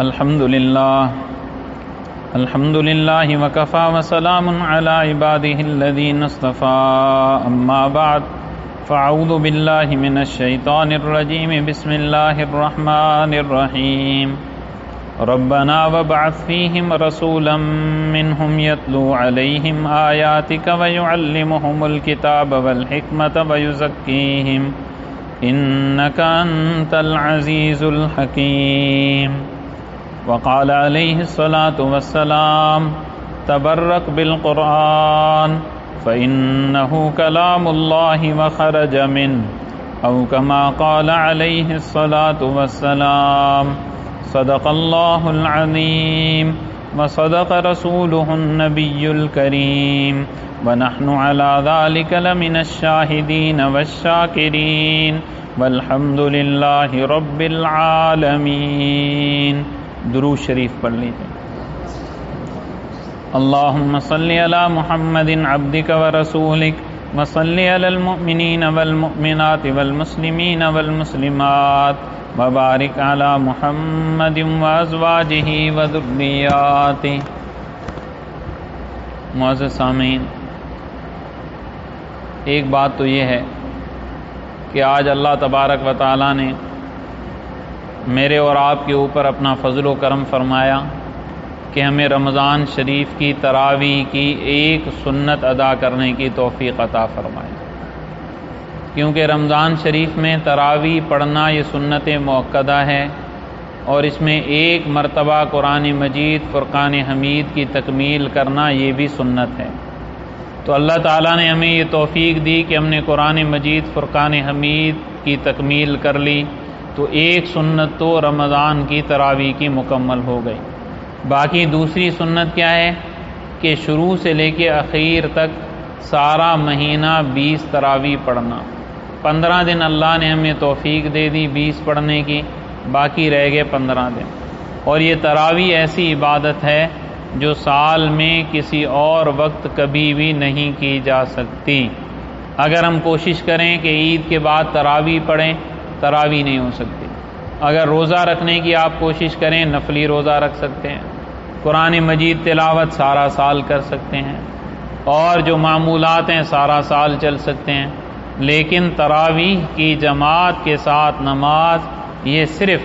الحمد للہ وکفى وسلام علی عباده الذین اصطفى اما بعد فاعوذ باللہ من الشیطان الرجیم بسم اللہ الرحمن الرحیم ربنا وابعث فیہم رسولا منہم یتلو علیہم آیاتک ویعلمہم الکتاب والحکمت ویزکیہم انک انت العزیز الحکیم وقال علیہ الصلاة والسلام تبرک بالقرآن فإنه كلام الله وخرج منه أو كما قال عليه الصلاة والسلام صدق الله العظيم وصدق رسوله النبي الكريم ونحن على ذلك لمن الشاهدين والشاكرين والحمد لله رب العالمين. درود شریف پڑھ لیجیے. اللہم صلی علی محمد عبدک ورسولک وصلی علی المؤمنین والمؤمنات والمسلمین والمسلمات وبارک علی محمد وازواجہ وذریاتہ. معزز سامعین، ایک بات تو یہ ہے کہ آج اللہ تبارک و تعالی نے میرے اور آپ کے اوپر اپنا فضل و کرم فرمایا کہ ہمیں رمضان شریف کی تراویح کی ایک سنت ادا کرنے کی توفیق عطا فرمائی. کیونکہ رمضان شریف میں تراویح پڑھنا یہ سنت مؤکدہ ہے، اور اس میں ایک مرتبہ قرآن مجید فرقان حمید کی تکمیل کرنا یہ بھی سنت ہے. تو اللہ تعالیٰ نے ہمیں یہ توفیق دی کہ ہم نے قرآن مجید فرقان حمید کی تکمیل کر لی، تو ایک سنت تو رمضان کی تراویح کی مکمل ہو گئی. باقی دوسری سنت کیا ہے کہ شروع سے لے کے اخیر تک سارا مہینہ 20 تراویح پڑھنا. 15 دن اللہ نے ہمیں توفیق دے دی 20 پڑھنے کی، باقی رہ گئے 15 دن. اور یہ تراویح ایسی عبادت ہے جو سال میں کسی اور وقت کبھی بھی نہیں کی جا سکتی. اگر ہم کوشش کریں کہ عید کے بعد تراویح پڑھیں، تراویح نہیں ہو سکتی. اگر روزہ رکھنے کی آپ کوشش کریں، نفلی روزہ رکھ سکتے ہیں. قرآن مجید تلاوت سارا سال کر سکتے ہیں، اور جو معمولات ہیں سارا سال چل سکتے ہیں. لیکن تراویح کی جماعت کے ساتھ نماز یہ صرف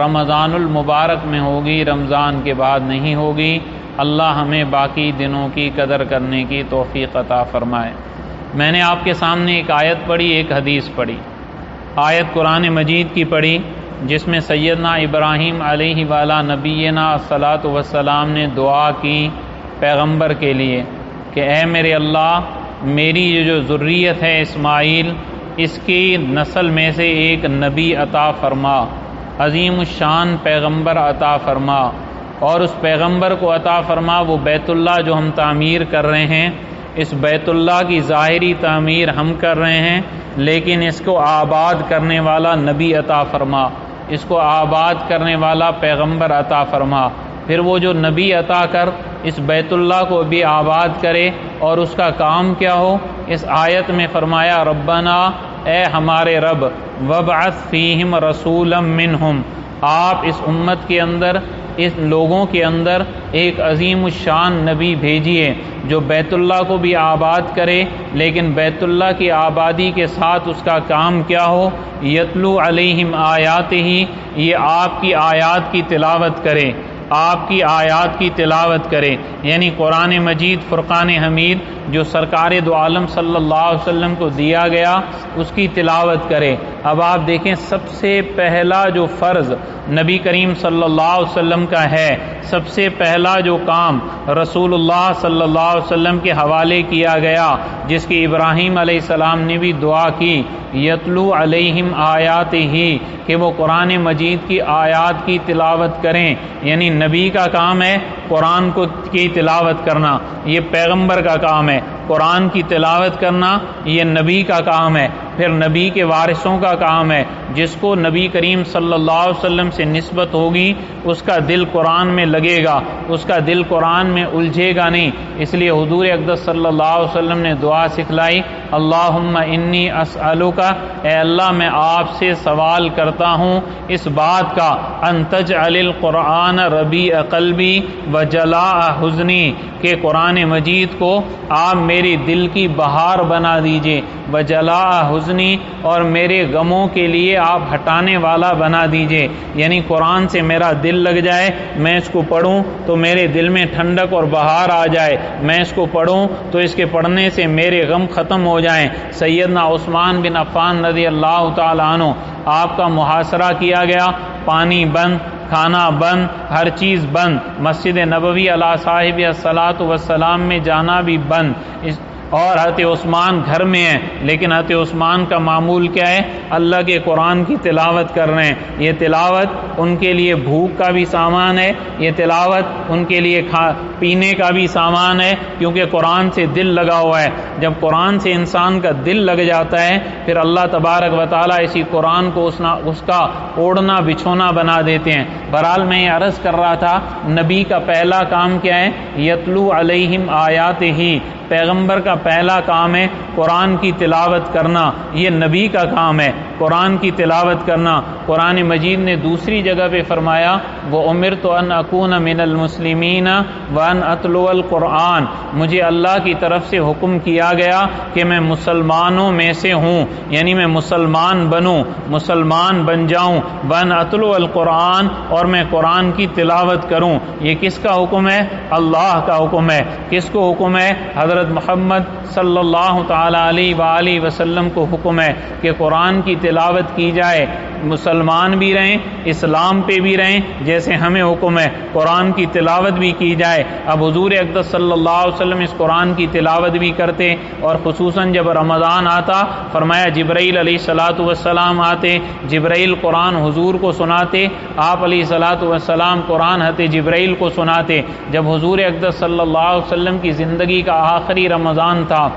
رمضان المبارک میں ہوگی، رمضان کے بعد نہیں ہوگی. اللہ ہمیں باقی دنوں کی قدر کرنے کی توفیق عطا فرمائے. میں نے آپ کے سامنے ایک آیت پڑھی، ایک حدیث پڑھی. آیت قرآن مجید کی پڑھی جس میں سیدنا ابراہیم علیہ والا نبینا الصلاۃ والسلام نے دعا کی پیغمبر کے لیے کہ اے میرے اللہ، میری یہ جو ذریت ہے اسماعیل، اس کی نسل میں سے ایک نبی عطا فرما، عظیم الشان پیغمبر عطا فرما. اور اس پیغمبر کو عطا فرما وہ بیت اللہ جو ہم تعمیر کر رہے ہیں، اس بیت اللہ کی ظاہری تعمیر ہم کر رہے ہیں، لیکن اس کو آباد کرنے والا نبی عطا فرما، اس کو آباد کرنے والا پیغمبر عطا فرما. پھر وہ جو نبی عطا کر اس بیت اللہ کو بھی آباد کرے، اور اس کا کام کیا ہو؟ اس آیت میں فرمایا ربنا، اے ہمارے رب، وابعث فیہم رسولا منہم، آپ اس امت کے اندر، اس لوگوں کے اندر ایک عظیم الشان نبی بھیجیے جو بیت اللہ کو بھی آباد کرے، لیکن بیت اللہ کی آبادی کے ساتھ اس کا کام کیا ہو؟ یتلو علیہم آیاتہ، یہ آپ کی آیات کی تلاوت کرے، آپ کی آیات کی تلاوت کرے. یعنی قرآن مجید فرقان حمید جو سرکار دو عالم صلی اللہ علیہ وسلم کو دیا گیا، اس کی تلاوت کرے. اب آپ دیکھیں سب سے پہلا جو فرض نبی کریم صلی اللہ علیہ وسلم کا ہے، سب سے پہلا جو کام رسول اللہ صلی اللہ علیہ وسلم کے حوالے کیا گیا، جس کی ابراہیم علیہ السلام نے بھی دعا کی، یتلو علیہم آیاتہ، کہ وہ قرآن مجید کی آیات کی تلاوت کریں. یعنی نبی کا کام ہے قرآن کی تلاوت کرنا، یہ پیغمبر کا کام ہے. قرآن کی تلاوت کرنا یہ نبی کا کام ہے. پھر نبی کے وارثوں کا کام ہے. جس کو نبی کریم صلی اللہ علیہ وسلم سے نسبت ہوگی اس کا دل قرآن میں لگے گا، اس کا دل قرآن میں الجھے گا نہیں. اس لیے حضور اقدس صلی اللہ علیہ وسلم نے دعا سکھلائی اللہم انی اسألک، اے اللہ میں آپ سے سوال کرتا ہوں اس بات کا، ان تجعل القرآن ربیع قلبی وجلاء حزنی، کہ قرآن مجید کو آپ میری دل کی بہار بنا دیجئے، وجلاء حزنی، اور میرے غموں کے لیے آپ ہٹانے والا بنا دیجئے، یعنی قرآن سے میرا دل لگ جائے، میں اس کو پڑھوں تو میرے دل میں ٹھنڈک اور بہار آ جائے، میں اس کو پڑھوں تو اس کے پڑھنے سے میرے غم ختم ہو جائیں۔ سیدنا عثمان بن عفان رضی اللہ تعالی عنہ، آپ کا محاصرہ کیا گیا، پانی بند، کھانا بند، ہر چیز بند، مسجد نبوی علی صاحب الصلاۃ والسلام میں جانا بھی بند، اور حضرت عثمان گھر میں ہیں، لیکن حضرت عثمان کا معمول کیا ہے؟ اللہ کے قرآن کی تلاوت کر رہے ہیں۔ یہ تلاوت ان کے لیے بھوک کا بھی سامان ہے، یہ تلاوت ان کے لیے پینے کا بھی سامان ہے، کیونکہ قرآن سے دل لگا ہوا ہے۔ جب قرآن سے انسان کا دل لگ جاتا ہے پھر اللہ تبارک و تعالیٰ اسی قرآن کو اس کا اوڑھنا بچھونا بنا دیتے ہیں۔ بہرحال میں یہ عرض کر رہا تھا، نبی کا پہلا کام کیا ہے؟ یتلو علیہم آیاتہ، پیغمبر کا پہلا کام ہے قرآن کی تلاوت کرنا، یہ نبی کا کام ہے قرآن کی تلاوت کرنا۔ قرآن مجید نے دوسری جگہ پہ فرمایا، وَأُمِرْتُ أَنْ أَكُونَ مِنَ الْمُسْلِمِينَ وَأَنْ أَتْلُوَ الْقُرْآنَ، مجھے اللہ کی طرف سے حکم کیا گیا کہ میں مسلمانوں میں سے ہوں، یعنی میں مسلمان بنوں، مسلمان بن جاؤں، وَأَنْ أَتْلُوَ الْقُرْآنَ، اور میں قرآن کی تلاوت کروں۔ یہ کس کا حکم ہے؟ اللہ کا حکم ہے۔ کس کو حکم ہے؟ حضرت محمد صلی اللہ تعالی علیہ وآلہ وسلم کو حکم ہے کہ قرآن کی تلاوت کی جائے، مسلمان بھی رہیں، اسلام پہ بھی رہیں، جیسے ہمیں حکم ہے قرآن کی تلاوت بھی کی جائے۔ اب حضور اقدس صلی اللہ علیہ وسلم اس قرآن کی تلاوت بھی کرتے، اور خصوصاً جب رمضان آتا فرمایا جبرائیل علیہ الصلاۃ والسلام آتے، جبرائیل قرآن حضور کو سناتے، آپ علیہ الصلاۃ والسلام قرآن حضرت جبرائیل کو سناتے۔ جب حضور اقدس صلی اللہ علیہ وسلم کی زندگی کا آخری رمضان تھا،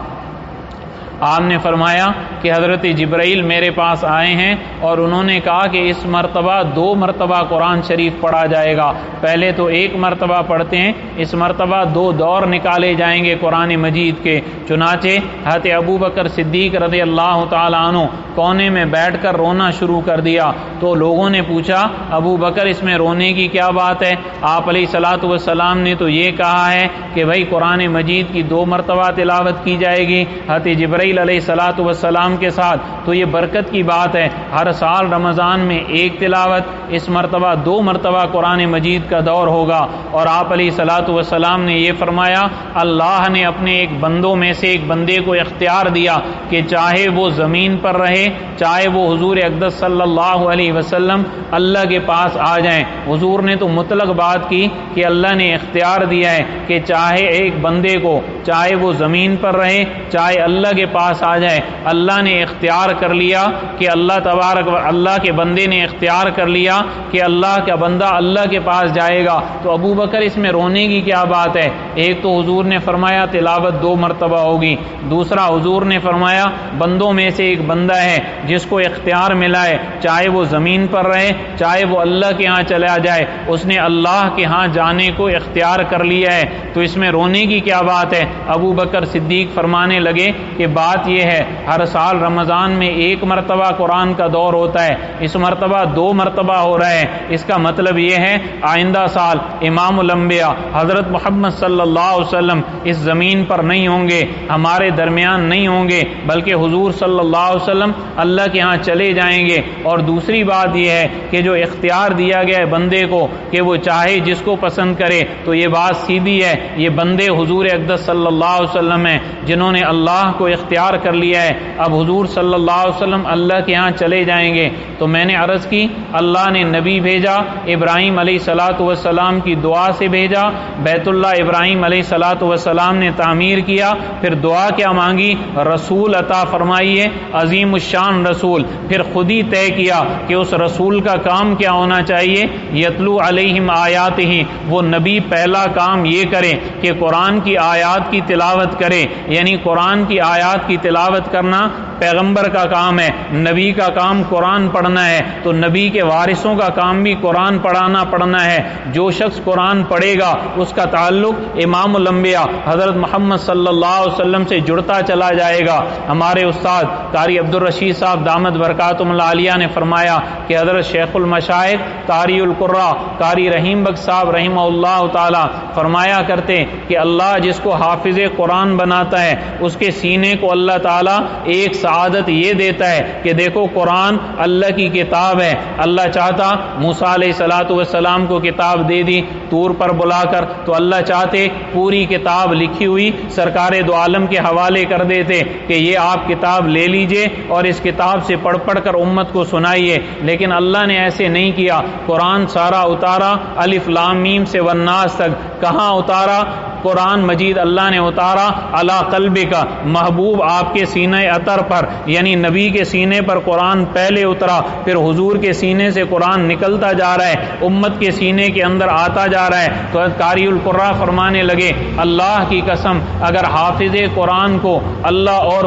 آپ نے فرمایا کہ حضرت جبرائیل میرے پاس آئے ہیں اور انہوں نے کہا کہ اس مرتبہ 2 مرتبہ قرآن شریف پڑھا جائے گا، پہلے تو 1 مرتبہ پڑھتے ہیں، اس مرتبہ 2 دور نکالے جائیں گے قرآن مجید کے۔ چنانچہ حضرت ابو بکر صدیق رضی اللہ تعالی عنہ کونے میں بیٹھ کر رونا شروع کر دیا، تو لوگوں نے پوچھا ابو بکر اس میں رونے کی کیا بات ہے؟ آپ علیہ الصلاۃ والسلام نے تو یہ کہا ہے کہ بھائی قرآن مجید کی 2 مرتبہ تلاوت کی جائے گی حضرت جبرائیل علیہ الصلاۃ والسلام کے ساتھ، تو یہ برکت کی بات ہے۔ ہر سال رمضان میں 1 تلاوت، اس مرتبہ 2 مرتبہ قرآن مجید کا دور ہوگا۔ اور آپ علیہ الصلاۃ والسلام نے یہ فرمایا، اللہ نے اپنے ایک بندوں میں سے ایک بندے کو اختیار دیا کہ چاہے وہ زمین پر رہے، چاہے وہ حضور اقدس صلی اللہ علیہ وسلم اللہ کے پاس آ جائیں۔ حضور نے تو مطلق بات کی کہ اللہ نے اختیار دیا ہے کہ چاہے ایک بندے کو، چاہے وہ زمین پر رہے، چاہے اللہ کے پاس آ جائے، اللہ نے اختیار کر لیا کہ اللہ کے بندے نے اختیار کر لیا کہ اللہ کا بندہ اللہ کے پاس جائے گا، تو ابو بکر اس میں رونے کی کیا بات ہے؟ ایک تو حضور نے فرمایا تلاوت 2 مرتبہ ہوگی، دوسرا حضور نے فرمایا بندوں میں سے ایک بندہ ہے جس کو اختیار ملا ہے، چاہے وہ زمین پر رہے، چاہے وہ اللہ کے ہاں چلا جائے، اس نے اللہ کے ہاں جانے کو اختیار کر لیا ہے، تو اس میں رونے کی کیا بات ہے؟ ابو بکر صدیق فرمانے لگے کہ بات یہ ہے ہر سال رمضان میں 1 مرتبہ قرآن کا دور ہوتا ہے، اس مرتبہ 2 مرتبہ ہو رہا ہے، اس کا مطلب یہ ہے آئندہ سال امام الانبیاء حضرت محمد صلی اللہ علیہ وسلم اس زمین پر نہیں ہوں گے، ہمارے درمیان نہیں ہوں گے، بلکہ حضور صلی اللہ علیہ وسلم اللہ کے ہاں چلے جائیں گے۔ اور دوسری بات یہ ہے کہ جو اختیار دیا گیا ہے بندے کو کہ وہ چاہے جس کو پسند کرے، تو یہ بات سیدھی ہے، یہ بندے حضور اقدس صلی اللہ علیہ وسلم ہیں جنہوں نے اللہ کو اختیار کر لیا ہے۔ اب حضور صلی اللہ علیہ وسلم اللہ کے ہاں چلے جائیں گے، تو میں نے عرض کی اللہ نے نبی بھیجا، ابراہیم علیہ الصلاۃ والسلام کی دعا سے بھیجا، بیت اللہ ابراہیم علیہ الصلاۃ والسلام نے تعمیر کیا، پھر دعا کیا مانگی؟ رسول عطا فرمائیے، عظیم الشان رسول، پھر خود ہی طے کیا کہ اس رسول کا کام کیا ہونا چاہیے؟ یتلو علیہم آیاتہ، وہ نبی پہلا کام یہ کرے کہ قرآن کی آیات کی تلاوت کرے، یعنی قرآن کی آیات کی تلاوت کرنا پیغمبر کا کام ہے، نبی کا کام قرآن پڑھنا ہے، تو نبی کے وارثوں کا کام بھی قرآن پڑھنا ہے۔ جو شخص قرآن پڑھے گا اس کا تعلق امام الانبیاء حضرت محمد صلی اللہ علیہ وسلم سے جڑتا چلا جائے گا۔ ہمارے استاد قاری عبدالرشید صاحب دامت برکاتہم العالیہ نے فرمایا کہ حضرت شیخ المشائخ قاری القراء قاری رحیم بخش صاحب رحمہ اللہ تعالی فرمایا کرتے کہ اللہ جس کو حافظ قرآن بناتا ہے اس کے سینے کو اللہ تعالیٰ ایک سعادت یہ دیتا ہے کہ دیکھو قرآن اللہ کی کتاب ہے۔ اللہ چاہتا موسیٰ علیہ الصلوۃ والسلام کو کتاب دے دی طور پر بلا کر، تو اللہ چاہتے پوری کتاب لکھی ہوئی سرکار دو عالم کے حوالے کر دیتے کہ یہ آپ کتاب لے لیجئے اور اس کتاب سے پڑھ کر امت کو سنائیے، لیکن اللہ نے ایسے نہیں کیا۔ قرآن سارا اتارا الف لام میم سے والناس تک۔ کہاں اتارا؟ قرآن مجید اللہ نے اتارا علی قلبک، محبوب آپ کے سینہ اطہر پر، یعنی نبی کے سینے پر قرآن پہلے اترا، پھر حضور کے سینے سے قرآن نکلتا جا رہا ہے، امت کے سینے کے اندر آتا جا رہا ہے۔ تو قاری القراء فرمانے لگے اللہ کی قسم اگر حافظ قرآن کو اللہ اور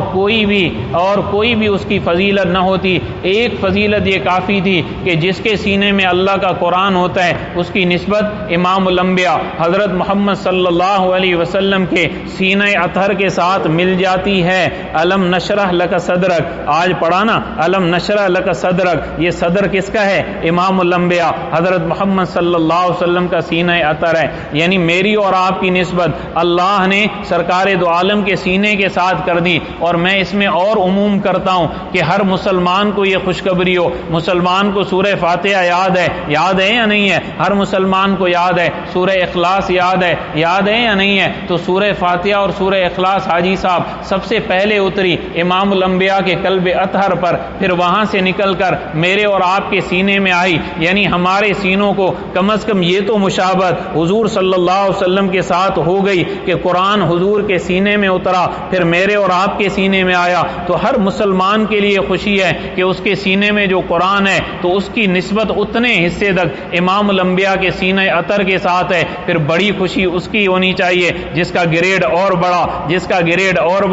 کوئی بھی اس کی فضیلت نہ ہوتی، ایک فضیلت یہ کافی تھی کہ جس کے سینے میں اللہ کا قرآن ہوتا ہے اس کی نسبت امام الانبیاء حضرت محمد صلی اللہ علیہ وسلم کے سینہ اطہر کے ساتھ مل جاتی ہے۔ الم نشرح لک صدرک، آج پڑھا نا الم نشرح لک صدرک، یہ صدر کس کا ہے؟ امام الانبیاء حضرت محمد صلی اللہ علیہ وسلم کا سینہ اطہر ہے۔ یعنی میری اور آپ کی نسبت اللہ نے سرکار دو عالم کے سینے کے ساتھ کر دی۔ اور میں اس میں اور عموم کرتا ہوں کہ ہر مسلمان کو یہ خوشخبری ہو، مسلمان کو سورہ فاتحہ یاد ہے یا نہیں ہے؟ ہر مسلمان کو یاد ہے۔ سورہ اخلاص یاد ہے یا نہیں ہے؟ تو سورہ فاتحہ اور سورہ اخلاص حاجی صاحب سب سے پہلے اتری امام الانبیاء کے قلب اطہر پر، پھر وہاں سے نکل کر میرے اور آپ کے سینے میں آئی۔ یعنی ہمارے سینوں کو کم از کم یہ تو مشابہت حضور صلی اللہ علیہ وسلم کے ساتھ ہو گئی کہ قرآن حضور کے سینے میں اترا، پھر میرے اور آپ کے سینے میں آیا۔ تو ہر مسلمان کے لیے خوشی ہے کہ اس کے سینے میں جو قرآن ہے تو اس کی نسبت اتنے حصے تک امام الانبیاء کے سینہ اطہر کے ساتھ ہے۔ پھر بڑی خوشی اس کی ہونی چاہیے جس کا گریڈ اور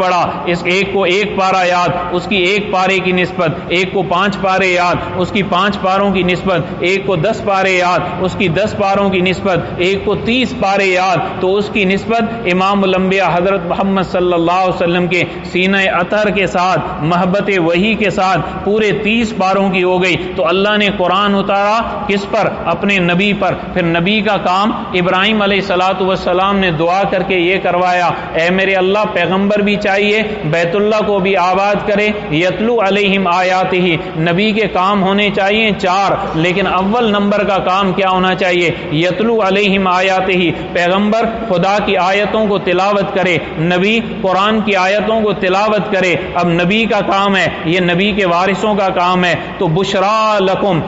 بڑا، اس ایک کو ایک پارہ یاد، اس کی ایک پارے کی نسبت، ایک کو 5 پارے یاد، اس کی 5 پاروں کی نسبت، ایک کو 10 پارے یاد، اس کی 10 پاروں کی نسبت، ایک کو 30 پارے یاد، تو اس کی نسبت امام الانبیاء حضرت محمد صلی اللہ علیہ وسلم کے سینہ اطہر کے ساتھ محبت وحی کے ساتھ پورے 30 پاروں کی ہو گئی۔ تو اللہ نے قرآن اتارا کس پر؟ اپنے نبی پر۔ پھر نبی کا کام ابراہیم علیہ الصلوۃ والسلام نے دعا کر کے یہ کروایا، اے میرے اللہ پیغمبر بھی چاہیے بیت اللہ کو بھی آباد کرے، یتلو علیہم آیاتہ، نبی کے کام ہونے چاہیے 4، لیکن اول نمبر کا کام کیا ہونا چاہیے؟ یتلو علیہم آیاتہ، پیغمبر خدا کی آیتوں کو تلاوت کرے، نبی قرآن کی آیتوں کو تلاوت کرے۔ اب نبی کا کام ہے، یہ نبی کے وارثوں کا کام ہے۔ تو بشرا لکم،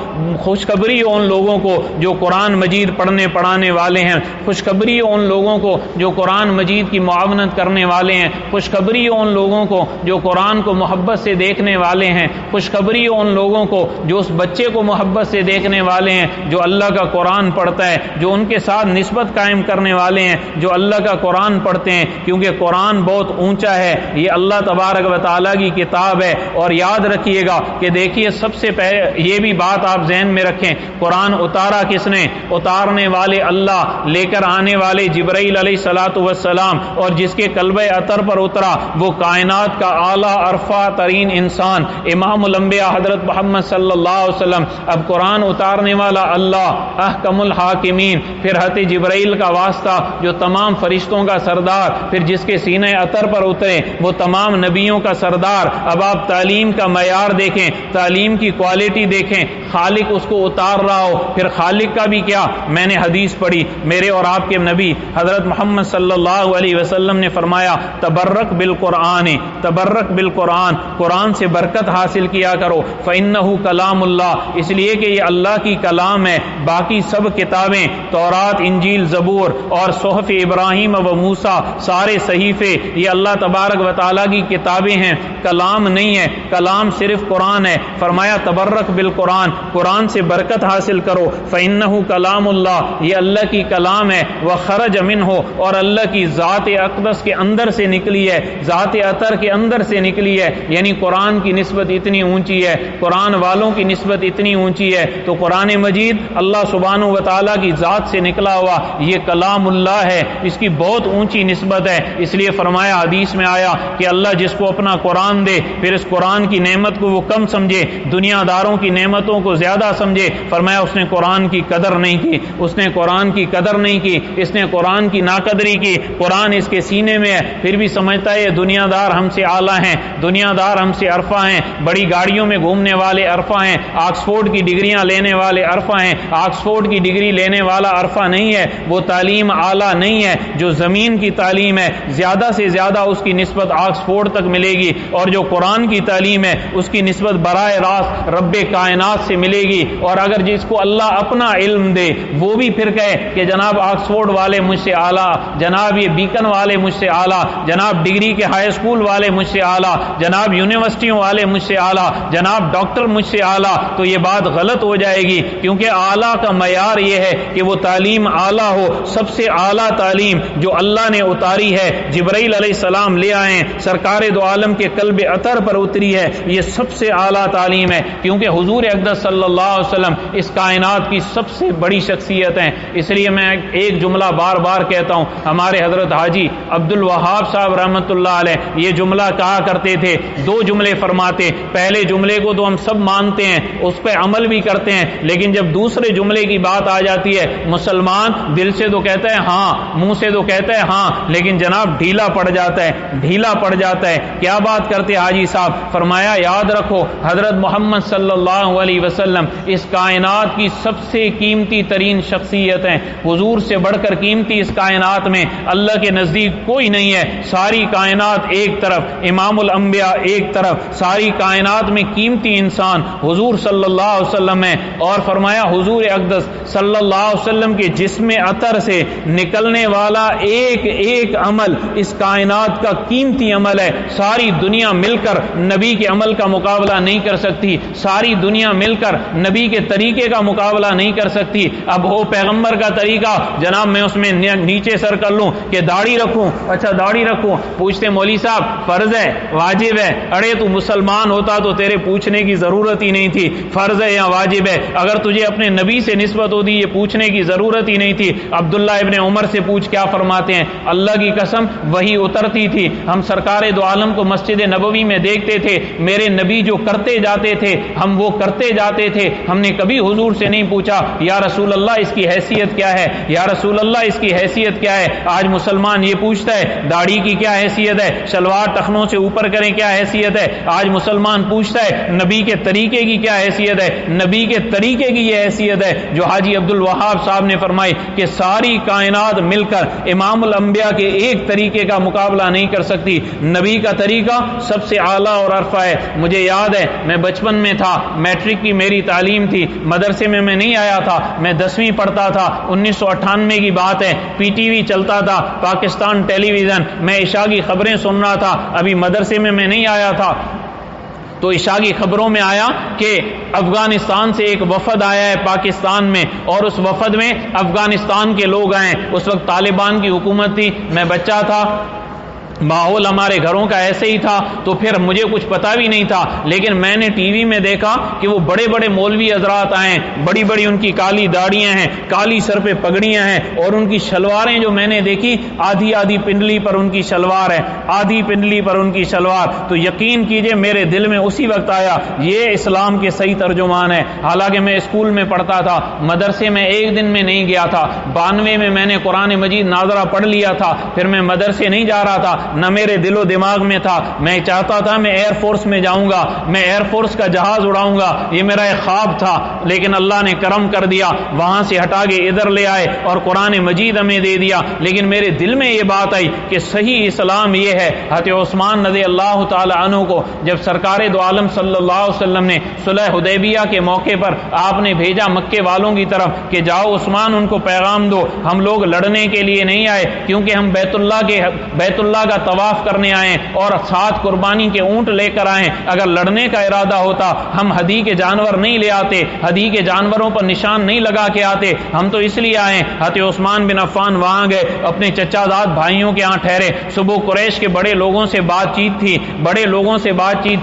خوشخبری ہو ان لوگوں کو جو قرآن مجید پڑھانے والے ہیں، خوشخبری ہو ان لوگوں کو جو قرآن مجید کی معاونت کرنے والے ہیں، خوشخبری ہو ان لوگوں کو جو قرآن کو محبت سے دیکھنے والے ہیں، خوشخبری ہو ان لوگوں کو جو اس بچے کو محبت سے دیکھنے والے ہیں جو اللہ کا قرآن پڑھتا ہے، جو ان کے ساتھ نسبت قائم کرنے والے ہیں جو اللہ کا قرآن پڑھتے ہیں، کیونکہ قرآن بہت اونچا ہے، یہ اللہ تبارک و تعالیٰ کی کتاب ہے۔ اور یاد رکھیے گا کہ دیکھیے سب سے پہلے یہ بھی بات آپ ذہن میں رکھیں، قرآن اتارا کس نے؟ اتارنے والے اللہ، لے کر آنے والے جبرائیل علیہ الصلوۃ والسلام، اور جس کے قلب اطہر پر اترا وہ کائنات کا اعلیٰ عرفہ ترین انسان امام الانبیاء حضرت محمد صلی اللہ علیہ وسلم۔ اب قرآن اتارنے والا اللہ احکم الحاکمین، پھر حضرت جبرائیل کا واسطہ جو تمام فرشتوں کا سردار، پھر جس کے سینہ اطہر پر اترے وہ تمام نبیوں کا سردار۔ اب آپ تعلیم کا معیار دیکھیں، تعلیم کی کوالٹی دیکھیں، خالق اس کو اتار رہا ہو، پھر خالق کا بھی کیا؟ میں نے حدیث پڑھی، میرے اور آپ کے نبی حضرت محمد صلی اللہ علیہ وسلم نے فرمایا تبرک بالقرآن، تبرک بالقرآن، قرآن سے برکت حاصل کیا کرو، فإنہ کلام اللہ، اس لیے کہ یہ اللہ کی کلام ہے۔ باقی سب کتابیں تورات، انجیل، زبور اور صحف ابراہیم و موسیٰ، سارے صحیفے یہ اللہ تبارک و تعالیٰ کی کتابیں ہیں، کلام نہیں ہے، کلام صرف قرآن ہے۔ فرمایا تبرک بالقرآن، قرآن سے برکت حاصل کرو، فإنہ کلام اللہ، یہ اللہ کی کلام ہے، وخرج منہ، اور اللہ کی ذات اقدس کے اندر سے نکلی ہے، ذات اطہر کے اندر سے نکلی ہے، یعنی قرآن کی نسبت اتنی اونچی ہے، قرآن والوں کی نسبت اتنی اونچی ہے، تو قرآن مجید اللہ سبحانہ و تعالیٰ کی ذات سے نکلا ہوا یہ کلام اللہ ہے، اس کی بہت اونچی نسبت ہے۔ اس لیے فرمایا، حدیث میں آیا کہ اللہ جس کو اپنا قرآن دے پھر اس قرآن کی نعمت کو وہ کم سمجھے، دنیا داروں کی نعمتوں کو زیادہ سمجھے، فرمایا اس نے قرآن کی قدر نہیں کی، اس نے قرآن کی قدر نہیں کی، اس نے قرآن کی ناقدری کی۔ قرآن اس کے سینے میں ہے پھر بھی سمجھتا ہے یہ دنیا دار ہم سے اعلیٰ ہیں، دنیا دار ہم سے عرفہ ہیں، بڑی گاڑیوں میں گھومنے والے عرفہ ہیں، آکسفورڈ کی ڈگریاں لینے والے عرفہ ہیں۔ آکسفورڈ کی ڈگری لینے والا عرفہ نہیں ہے، وہ تعلیم اعلیٰ نہیں ہے۔ جو زمین کی تعلیم ہے زیادہ سے زیادہ اس کی نسبت آکسفورڈ تک ملے گی، اور جو قرآن کی تعلیم ہے اس کی نسبت براہ راست رب کائنات سے ملے گی۔ اور اگر جس کو اللہ اپنا علم دے وہ بھی پھر کہے کہ جناب آکسفورڈ والے مجھ سے اعلیٰ، جناب یہ بیکن والے مجھ سے اعلیٰ، جناب ڈگری کے ہائی اسکول والے مجھ سے اعلیٰ، جناب یونیورسٹیوں والے مجھ سے اعلیٰ، جناب ڈاکٹر مجھ سے اعلیٰ، تو یہ بات غلط ہو جائے گی، کیونکہ اعلیٰ کا معیار یہ ہے کہ وہ تعلیم اعلیٰ ہو۔ سب سے اعلیٰ تعلیم جو اللہ نے اتاری ہے، جبرائیل علیہ السلام لے آئے، سرکار دو عالم کے قلب اطہر پر اتری ہے، یہ سب سے اعلیٰ تعلیم ہے، کیونکہ حضور اقدس صلی اللہ علیہ وسلم اس کائنات کی سب سے بڑی شخصیت ہیں۔ اس لیے میں ایک جملہ بار بار کہتا ہوں، ہمارے حضرت حاجی عبد الوہاب صاحب رحمۃ اللہ علیہ یہ جملہ کہا کرتے تھے، دو جملے فرماتے، پہلے جملے کو تو ہم سب مانتے ہیں، اس پہ عمل بھی کرتے ہیں، لیکن جب دوسرے جملے کی بات آ جاتی ہے مسلمان دل سے تو کہتا ہے ہاں، منہ سے تو کہتا ہے ہاں، لیکن جناب ڈھیلا پڑ جاتا ہے، ڈھیلا پڑ جاتا ہے۔ کیا بات کرتے حاجی صاحب؟ فرمایا یاد رکھو حضرت محمد صلی اللہ علیہ وسلم اس کائنات کی سب سے قیمتی ترین شخصیت ہیں، حضور سے بڑھ کر قیمتی اس کائنات میں اللہ کے نزدیک کوئی نہیں ہے۔ ساری کائنات ایک طرف، امام الانبیاء ایک طرف، ساری کائنات میں قیمتی انسان حضور صلی اللہ علیہ وسلم ہے۔ اور فرمایا حضور اقدس صلی اللہ علیہ وسلم کے جسم اطہر سے نکلنے والا ایک ایک عمل اس کائنات کا قیمتی عمل ہے، ساری دنیا مل کر نبی کے عمل کا مقابلہ نہیں کر سکتی، ساری دنیا مل کر نبی کے طریقے کا مقابلہ نہیں کر سکتی۔ اب ہو پیغمبر کا طریقہ، جناب میں اس میں نیچے سر کر لوں کہ داڑھی رکھوں، اچھا داڑھی رکھوں، پوچھتے مولوی صاحب فرض ہے واجب ہے؟ ارے تو مسلمان ہوتا تو تیرے پوچھنے کی ضرورت ہی نہیں تھی، فرض ہے یا واجب ہے؟ اگر تجھے اپنے نبی سے نسبت ہوتی یہ پوچھنے کی ضرورت ہی نہیں تھی۔ عبداللہ ابن عمر سے پوچھ، کیا فرماتے ہیں؟ اللہ کی قسم وہی اترتی تھی، ہم سرکار دو عالم کو مسجد نبوی میں دیکھتے تھے، میرے نبی جو کرتے جاتے تھے ہم وہ کرتے جاتے تھے، ہم نے کبھی حضور سے نہیں پوچھا یا رسول اللہ اس کی حیثیت کیا ہے، یا رسول اللہ اس کی حیثیت کیا ہے۔ آج مسلمان یہ پوچھتا ہے داڑھی کی کیا حیثیت ہے، شلوار ٹخنوں سے اوپر کریں کیا حیثیت ہے۔ آج مسلمان پوچھتا ہے نبی کے طریقے کی کیا حیثیت ہے، نبی کے طریقے کی یہ حیثیت ہے جو حاجی عبد الوہاب صاحب نے فرمائی کہ ساری کائنات مل کر امام الانبیاء کے ایک طریقے کا مقابلہ نہیں کر سکتی، نبی کا طریقہ سب سے اعلیٰ اور عرفہ ہے۔ مجھے یاد ہے میں بچپن میں تھا، میٹرک کی میری تعلیم تھی، مدرسے میں نہیں آیا تھا، میں 10ویں پڑھتا تھا، 1998 کی بات ہے، پی ٹی وی چلتا تھا، پاکستان ٹیلی ویژن، میں عشاء کی خبریں سن رہا تھا، ابھی مدرسے میں نہیں آیا تھا، تو عشاء کی خبروں میں آیا کہ افغانستان سے ایک وفد آیا ہے پاکستان میں، اور اس وفد میں افغانستان کے لوگ آئے، اس وقت طالبان کی حکومت تھی، میں بچہ تھا، ماحول ہمارے گھروں کا ایسے ہی تھا، تو پھر مجھے کچھ پتا بھی نہیں تھا، لیکن میں نے ٹی وی میں دیکھا کہ وہ بڑے بڑے مولوی حضرات آئے، بڑی بڑی ان کی کالی داڑیاں ہیں، کالی سر پہ پگڑیاں ہیں، اور ان کی شلواریں جو میں نے دیکھی آدھی آدھی پنڈلی پر ان کی شلوار ہے، آدھی پنڈلی پر ان کی شلوار، تو یقین کیجئے میرے دل میں اسی وقت آیا یہ اسلام کے صحیح ترجمان ہے۔ حالانکہ میں اسکول میں پڑھتا تھا، مدرسے میں ایک دن میں نہیں گیا تھا، 92 میں نے قرآن مجید ناظرہ پڑھ لیا تھا، پھر میں مدرسے نہیں جا رہا تھا، نہ میرے دل و دماغ میں تھا، میں چاہتا تھا میں ایئر فورس میں جاؤں گا، میں ایئر فورس کا جہاز اڑاؤں گا، یہ میرا ایک خواب تھا، لیکن اللہ نے کرم کر دیا، وہاں سے ہٹا کے ادھر لے آئے اور قرآن مجید ہمیں دے دیا۔ لیکن میرے دل میں یہ بات آئی کہ صحیح اسلام یہ ہے۔ حضرت عثمان رضی اللہ تعالی عنہ کو جب سرکار دو عالم صلی اللہ علیہ وسلم نے صلح حدیبیہ کے موقع پر آپ نے بھیجا مکے والوں کی طرف کہ جاؤ عثمان ان کو پیغام دو، ہم لوگ لڑنے کے لیے نہیں آئے، کیونکہ ہم بیت اللہ کا طواف کرنے آئیں اور ساتھ قربانی کے اونٹ لے کر آئیں، اگر لڑنے کا ارادہ ہوتا ہم ہدی کے جانور نہیں لے آتے، ہدی کے جانوروں پر نشان نہیں لگا کے آتے، ہم تو اس لیے آئے۔ حضرت عثمان بن عفان وہاں گئے، اپنے چچا زاد بھائیوں کے ہاں ٹھہرے، صبح قریش کے بڑے لوگوں سے بات چیت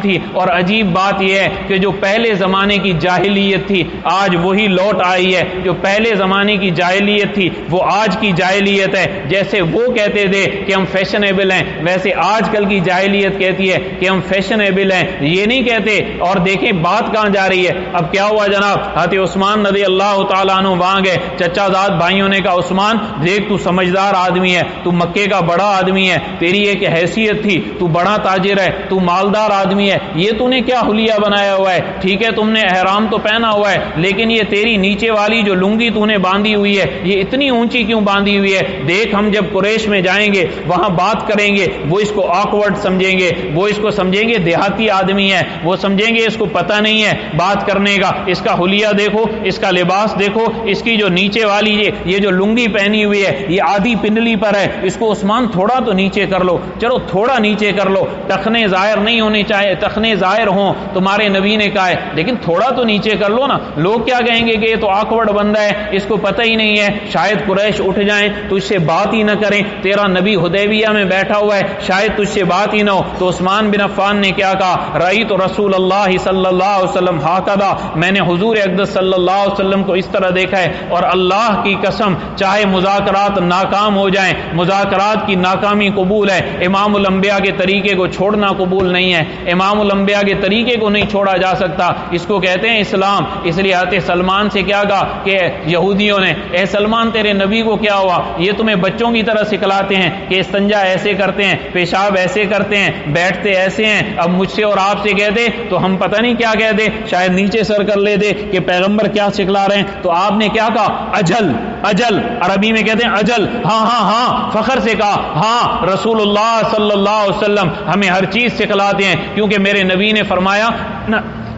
تھی، اور عجیب بات یہ ہے کہ جو پہلے زمانے کی جاہلیت تھی آج وہی لوٹ آئی ہے، جو پہلے زمانے کی جاہلیت تھی وہ آج کی جاہلیت ہے۔ جیسے وہ کہتے تھے کہ ہم فیشنیبل ہیں، ویسے آج کل کی جاہلیت کہتی ہے کہ ہم فیشنیبل ہیں، یہ نہیں کہتے۔ اور دیکھیں بات کہاں جا رہی ہے۔ اب کیا ہوا جناب، حضرت عثمان رضی اللہ تعالیٰ عنہ وہاں گئے، چچا زاد بھائیوں نے کہا عثمان دیکھ تو سمجھدار آدمی ہے، تو مکے کا بڑا آدمی ہے، تیری ایک حیثیت تھی، تو بڑا تاجر ہے، تو مالدار آدمی ہے، یہ تو نے کیا حلیہ بنایا ہوا ہے؟ ٹھیک ہے تم نے احرام تو پہنا ہوا ہے، لیکن یہ تیری نیچے والی جو لنگی تو نے باندھی ہوئی ہے یہ اتنی اونچی کیوں باندھی ہوئی ہے؟ دیکھ ہم جب قریش میں جائیں گے وہاں بات کریں گے وہ اس کو آکورڈ سمجھیں گے، وہ اس کو سمجھیں گے دیہاتی آدمی ہے، وہ سمجھیں گے اس کو پتہ نہیں ہے بات کرنے کا۔ اس کا حلیہ دیکھو، اس کا لباس دیکھو، اس کی جو نیچے والی یہ جو لنگی پہنی ہوئی ہے یہ آدھی پنڈلی پر ہے، اس کو عثمان تھوڑا تو نیچے کر لو، چلو تھوڑا نیچے کر لو، ٹخنے ظاہر نہیں ہونے چاہیے، ٹخنے ظاہر ہوں تمہارے نبی نے کہا ہے، لیکن تھوڑا تو نیچے کر لو نا۔ لوگ کیا کہیں گے کہ یہ تو آکورڈ بندہ ہے، اس کو پتہ ہی نہیں ہے، شاید قریش اٹھ جائیں تو اس سے بات ہی نہ کریں، تیرا نبی حدیبیہ میں بیٹھا ہوا ہے شاید تجھ سے بات ہی نہ ہو۔ تو عثمان بن عفان نے کیا کہا، رأیت رسول اللہ صلی اللہ علیہ وسلم ہاکذا، میں نے حضور اقدس صلی اللہ علیہ وسلم کو اس طرح دیکھا ہے، اور اللہ کی قسم چاہے مذاکرات ناکام ہو جائیں، مذاکرات کی ناکامی قبول ہے، امام الانبیاء کے طریقے کو چھوڑنا قبول نہیں ہے، امام الانبیاء کے طریقے کو نہیں چھوڑا جا سکتا، اس کو کہتے ہیں اسلام۔ اس لیے حضرت سلمان سے کیا کہا کہ یہودیوں نے، اے سلمان تیرے نبی کو کیا ہوا، یہ تمہیں بچوں کی طرح سکھلاتے ہیں کہ استنجا ایسے کرتے ہیں، پیشاب ایسے کرتے ہیں، بیٹھتے ایسے ہیں، اب مجھ سے اور آپ سے کہتے تو ہم پتہ نہیں کیا کہتے، شاید نیچے سر کر لیتے کہ پیغمبر کیا سکھلا رہے ہیں۔ تو آپ نے کیا کہا، اجل اجل، عربی میں کہتے ہیں اجل، ہاں ہاں ہاں، فخر سے کہا ہاں رسول اللہ صلی اللہ علیہ وسلم ہمیں ہر چیز سکھلاتے ہیں، کیونکہ میرے نبی نے فرمایا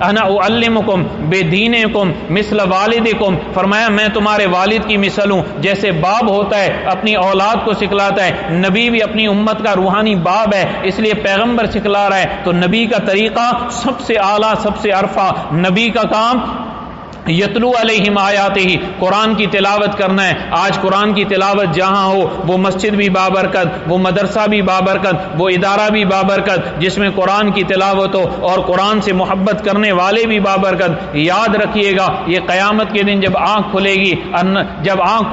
انا اعلمکم بدینکم مثل والدکم، فرمایا میں تمہارے والد کی مثل ہوں، جیسے باپ ہوتا ہے اپنی اولاد کو سکھلاتا ہے، نبی بھی اپنی امت کا روحانی باپ ہے، اس لیے پیغمبر سکھلا رہا ہے، تو نبی کا طریقہ سب سے اعلیٰ سب سے عرفہ، نبی کا کام یتلو علیہم آیاتہ، قرآن کی تلاوت کرنا ہے۔ آج قرآن کی تلاوت جہاں ہو وہ مسجد بھی بابرکت، وہ مدرسہ بھی بابرکت، وہ ادارہ بھی بابرکت جس میں قرآن کی تلاوت ہو اور قرآن سے محبت کرنے والے بھی بابرکت۔ یاد رکھیے گا یہ قیامت کے دن جب آنکھ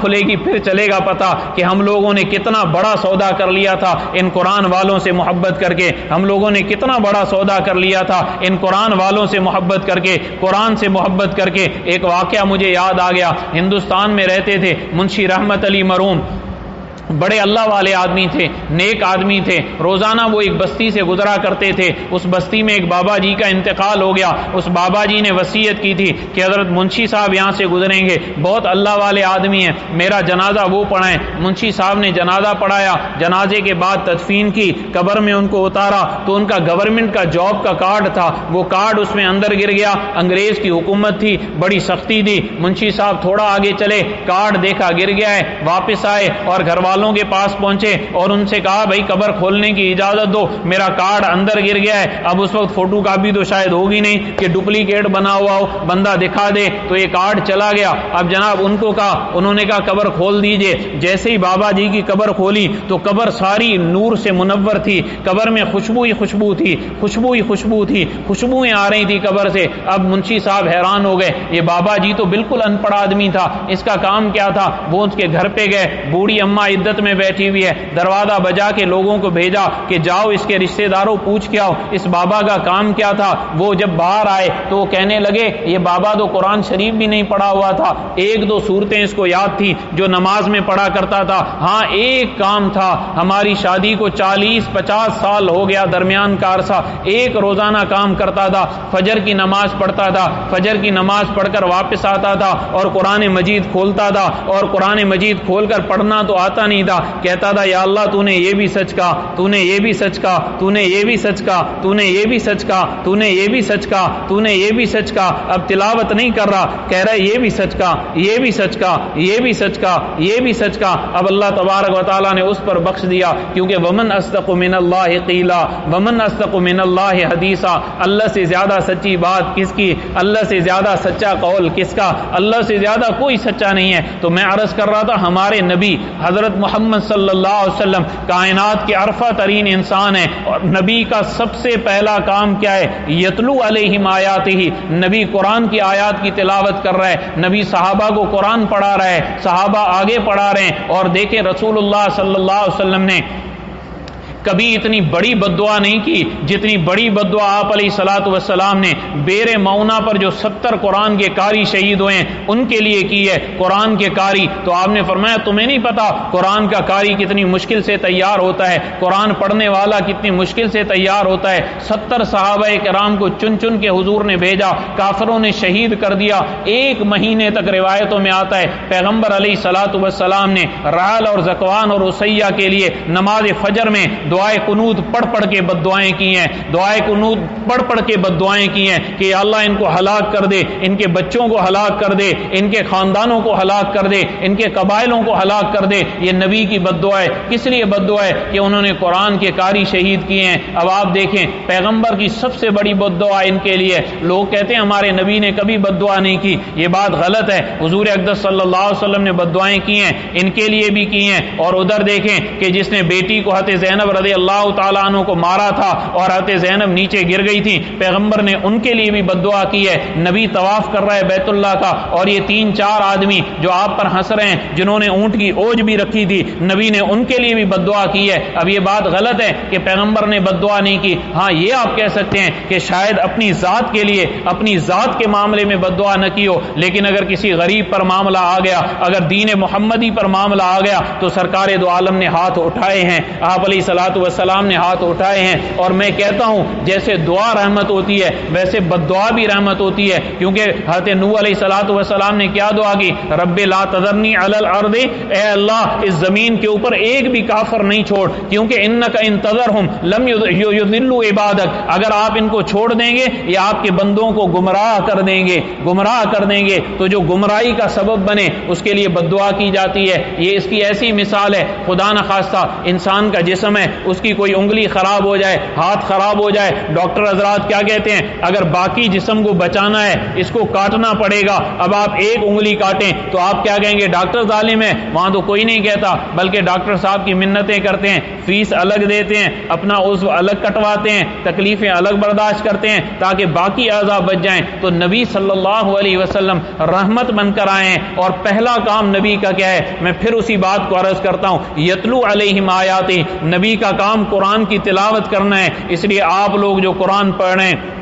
کھلے گی پھر چلے گا پتہ کہ ہم لوگوں نے کتنا بڑا سودا کر لیا تھا ان قرآن والوں سے محبت کر کے، ہم لوگوں نے کتنا بڑا سودا کر لیا تھا ان قرآن والوں سے محبت کر کے، قرآن سے محبت کر کے۔ ایک واقعہ مجھے یاد آ گیا، ہندوستان میں رہتے تھے منشی رحمت علی مرحوم، بڑے اللہ والے آدمی تھے، نیک آدمی تھے، روزانہ وہ ایک بستی سے گزرا کرتے تھے، اس بستی میں ایک بابا جی کا انتقال ہو گیا، اس بابا جی نے وصیت کی تھی کہ حضرت منشی صاحب یہاں سے گزریں گے، بہت اللہ والے آدمی ہیں، میرا جنازہ وہ پڑھائیں۔ منشی صاحب نے جنازہ پڑھایا، جنازے کے بعد تدفین کی، قبر میں ان کو اتارا تو ان کا گورنمنٹ کا جاب کا کارڈ تھا، وہ کارڈ اس میں اندر گر گیا، انگریز کی حکومت تھی، بڑی سختی تھی، منشی صاحب تھوڑا آگے چلے، کارڈ دیکھا گر گیا ہے، واپس آئے اور گھر والوں کے پاس پہنچے اور ان سے کہا بھائی قبر کھولنے کی اجازت دو، میرا کارڈ اندر گر گیا ہے۔ اب اس وقت فوٹو کاپی تو شاید ہوگی نہیں کہ ڈپلیکیٹ بنا ہوا ہو، بندہ دکھا دے تو یہ کارڈ چلا گیا۔ اب جناب ان کو کہا، انہوں نے کہا قبر کھول دیجئے۔ جیسے ہی بابا جی کی قبر کھولی تو قبر ساری نور سے منور تھی، قبر میں خوشبو ہی خوشبو تھی، خوشبو ہی خوشبو تھی، خوشبوئیں آ رہی تھی قبر سے۔ اب منشی صاحب حیران ہو گئے، یہ بابا جی تو بالکل ان پڑھ آدمی تھا، اس کا کام کیا تھا؟ وہ اس کے گھر پہ گئے، بوڑھی اماں عدت میں بیٹھی ہوئی ہے، دروازہ بجا کے لوگوں کو بھیجا کہ جاؤ اس کے رشتہ داروں پوچھ کے آؤ اس بابا کا کام کیا تھا۔ وہ جب باہر آئے تو وہ کہنے لگے یہ بابا تو قرآن شریف بھی نہیں پڑھا ہوا تھا، ایک دو صورتیں اس کو یاد تھی جو نماز میں پڑھا کرتا تھا، ہاں ایک کام تھا، ہماری شادی کو 40-50 سال ہو گیا، درمیان کا عرصہ، ایک روزانہ کام کرتا تھا، فجر کی نماز پڑھتا تھا، فجر کی نماز پڑھ کر واپس آتا تھا اور قرآن مجید کھولتا تھا، اور قرآن مجید کھول کر پڑھنا تو آتا نہیں نہیں تھا، کہتا تھا یا اللہ تو نے یہ بھی سچ کہا، تو نے یہ بھی سچ کہا، تو نے یہ بھی سچ کہا، تو نے یہ بھی سچ کہا، تو نے یہ بھی سچ کہا، تو نے یہ بھی سچ کہا۔ اب تلاوت نہیں کر رہا، کہہ رہا ہے یہ بھی سچ کہا، یہ بھی سچ کہا، یہ بھی سچ کہا، یہ بھی سچ کہا۔ اب اللہ تبارک و تعالیٰ نے اس پر بخش دیا، کیونکہ ومن اصدق من اللہ قیلا ومن اصدق من اللہ حدیثا، اللہ سے زیادہ سچی بات کس کی، اللہ سے زیادہ سچا قول کس کا، اللہ سے زیادہ کوئی سچا نہیں ہے۔ تو میں عرض کر رہا تھا ہمارے نبی حضرت محمد صلی اللہ علیہ وسلم کائنات کے عرفہ ترین انسان ہیں، اور نبی کا سب سے پہلا کام کیا ہے؟ یتلو علیہم آیاتہ، نبی قرآن کی آیات کی تلاوت کر رہا ہے، نبی صحابہ کو قرآن پڑھا رہا ہے، صحابہ آگے پڑھا رہے ہیں۔ اور دیکھیں رسول اللہ صلی اللہ علیہ وسلم نے کبھی اتنی بڑی بددعا نہیں کی جتنی بڑی بددعا آپ علیہ الصلوۃ والسلام نے بیر معونہ پر جو 70 قرآن کے قاری شہید ہوئے ہیں ان کے لیے کی ہے۔ قرآن کے قاری، تو آپ نے فرمایا تمہیں نہیں پتا قرآن کا قاری کتنی مشکل سے تیار ہوتا ہے، قرآن پڑھنے والا کتنی مشکل سے تیار ہوتا ہے۔ 70 صحابہ کرام کو چن چن کے حضور نے بھیجا، کافروں نے شہید کر دیا۔ 1 مہینے تک روایتوں میں آتا ہے پیغمبر علیہ الصلوۃ والسلام نے رعل اور زکوان اور اسیہ کے لیے نماز فجر میں دعائے قنوت پڑھ پڑھ کے بد دعائیں کی ہیں، دعائے قنوت پڑھ پڑھ کے بد دعائیں کی ہیں کہ اللہ ان کو ہلاک کر دے، ان کے بچوں کو ہلاک کر دے، ان کے خاندانوں کو ہلاک کر دے، ان کے قبائلوں کو ہلاک کر دے۔ یہ نبی کی بد دعا ہے۔ کس لیے بد دعا ہے؟ کہ انہوں نے قرآن کے قاری شہید کیے ہیں۔ اب آپ دیکھیں پیغمبر کی سب سے بڑی بد دعا ان کے لیے۔ لوگ کہتے ہیں ہمارے نبی نے کبھی بد دعا نہیں کی، یہ بات غلط ہے۔ حضور اقدس صلی اللہ علیہ وسلم نے بد دعائیں کی ہیں، ان کے لیے بھی کی ہیں۔ اور ادھر دیکھیں کہ جس نے بیٹی کو حضرت زینب رضی اللہ تعالیٰ عنہ کو مارا تھا اور حضرت زینب نیچے گر گئی تھی، پیغمبر نے ان کے لیے بھی بد دعا کی ہے۔ نبی طواف کر رہا ہے بیت اللہ کا، اور یہ 3-4 آدمی جو آپ پر ہنس رہے ہیں جنہوں نے اونٹ کی اوج بھی رکھی تھی، نبی نے ان کے لیے بھی بد دعا کی ہے۔ اب یہ بات غلط ہے کہ پیغمبر نے بد دعا نہیں کی۔ ہاں یہ آپ کہہ سکتے ہیں کہ شاید اپنی ذات کے لیے، اپنی ذات کے معاملے میں بد دعا نہ کی ہو، لیکن اگر کسی غریب پر معاملہ آ گیا، اگر دین محمدی پر معاملہ آ گیا تو سرکار دو عالم نے ہاتھ اٹھائے ہیں، آپ علیہ الصلوۃ والسلام نے ہاتھ اٹھائے ہیں۔ اور میں کہتا ہوں جیسے دعا رحمت ہوتی ہے ویسے بد دعا بھی رحمت ہوتی ہے، کیونکہ حضرت نوح علیہ الصلوۃ والسلام نے کیا دعا کی؟ رب لا تذرنی علی الارض، اے اللہ اس زمین کے اوپر ایک بھی کافر نہیں چھوڑ، کیونکہ انک ان تذرہم لم یضلوا عبادک، اگر آپ ان کو چھوڑ دیں گے یہ آپ کے بندوں کو گمراہ کر دیں گے، گمراہ کر دیں گے۔ تو جو گمراہی کا سبب بنے اس کے لیے بد دعا کی جاتی ہے۔ یہ اس کی ایسی مثال ہے، خدا نخواستہ انسان کا جسم ہے، اس کی کوئی انگلی خراب ہو جائے، ہاتھ خراب ہو جائے، ڈاکٹر حضرات کیا کہتے ہیں؟ اگر باقی جسم کو بچانا ہے اس کو کاٹنا پڑے گا۔ اب آپ ایک انگلی کاٹیں تو آپ کیا کہیں گے؟ ڈاکٹر ظالم ہے؟ وہاں تو کوئی نہیں کہتا، بلکہ ڈاکٹر صاحب کی منتیں کرتے ہیں، فیس الگ دیتے ہیں، اپنا عضو الگ کٹواتے ہیں، تکلیفیں الگ برداشت کرتے ہیں تاکہ باقی اعضاء بچ جائیں۔ تو نبی صلی اللہ علیہ وسلم رحمت بن کر آئے ہیں، اور پہلا کام نبی کا کیا ہے؟ میں پھر اسی بات کو عرض کرتا ہوں، یتلو علیہم آیاتی، نبی کا کام قرآن کی تلاوت کرنا ہے۔ اس لیے آپ لوگ جو قرآن پڑھ رہے ہیں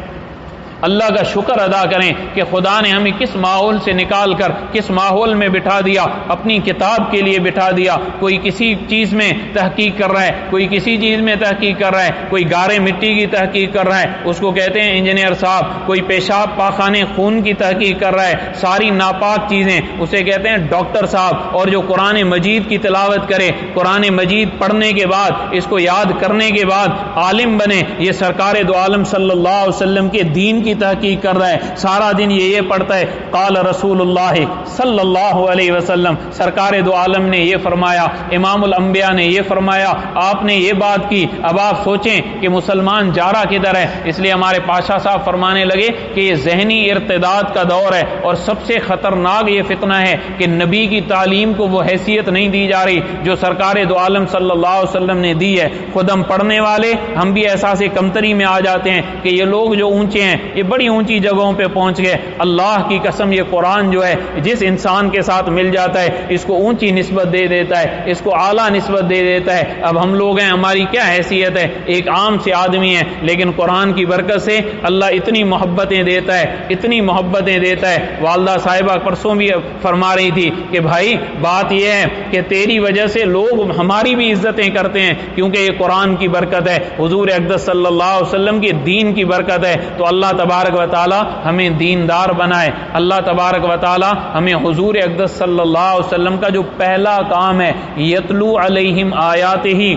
اللہ کا شکر ادا کریں کہ خدا نے ہمیں کس ماحول سے نکال کر کس ماحول میں بٹھا دیا، اپنی کتاب کے لیے بٹھا دیا۔ کوئی کسی چیز میں تحقیق کر رہا ہے، کوئی کسی چیز میں تحقیق کر رہا ہے، کوئی گارے مٹی کی تحقیق کر رہا ہے، اس کو کہتے ہیں انجینئر صاحب۔ کوئی پیشاب پاخانے خون کی تحقیق کر رہا ہے، ساری ناپاک چیزیں، اسے کہتے ہیں ڈاکٹر صاحب۔ اور جو قرآن مجید کی تلاوت کرے، قرآن مجید پڑھنے کے بعد، اس کو یاد کرنے کے بعد عالم بنے، یہ سرکار دو عالم صلی اللہ علیہ وسلم کے دین کی تحقیق کر رہا ہے، سارا دن یہ پڑھتا ہے قال رسول اللہ صلی اللہ علیہ وسلم، سرکار دو عالم نے یہ فرمایا، امام الانبیاء نے یہ فرمایا، آپ نے یہ بات کی۔ اب آپ سوچیں کہ مسلمان جا رہا کدھر ہے؟ اس لیے ہمارے پاشا صاحب فرمانے لگے کہ یہ ذہنی ارتداد کا دور ہے، اور سب سے خطرناک یہ فتنہ ہے کہ نبی کی تعلیم کو وہ حیثیت نہیں دی جا رہی جو سرکار دو عالم صلی اللہ علیہ وسلم نے دی ہے۔ خود ہم پڑھنے والے ہم بھی احساس کمتری میں آ جاتے ہیں کہ یہ لوگ جو اونچے ہیں یہ بڑی اونچی جگہوں پہ پہنچ گئے۔ اللہ کی قسم یہ قرآن جو ہے جس انسان کے ساتھ مل جاتا ہے اس کو اونچی نسبت دے دیتا ہے، اس کو اعلیٰ نسبت دے دیتا ہے۔ اب ہم لوگ ہیں، ہماری کیا حیثیت ہے؟ ایک عام سے آدمی ہے، لیکن قرآن کی برکت سے اللہ اتنی محبتیں دیتا ہے، اتنی محبتیں دیتا ہے۔ والدہ صاحبہ پرسوں بھی فرما رہی تھی کہ بھائی بات یہ ہے کہ تیری وجہ سے لوگ ہماری بھی عزتیں کرتے ہیں، کیونکہ یہ قرآن کی برکت ہے، حضور اقدس صلی اللہ علیہ وسلم کی دین کی برکت ہے۔ تو اللہ تبارک و تعالی ہمیں دیندار بنائے، اللہ تبارک و تعالی ہمیں حضور اقدس صلی اللہ علیہ وسلم کا جو پہلا کام ہے یتلو علیہم آیاتہ،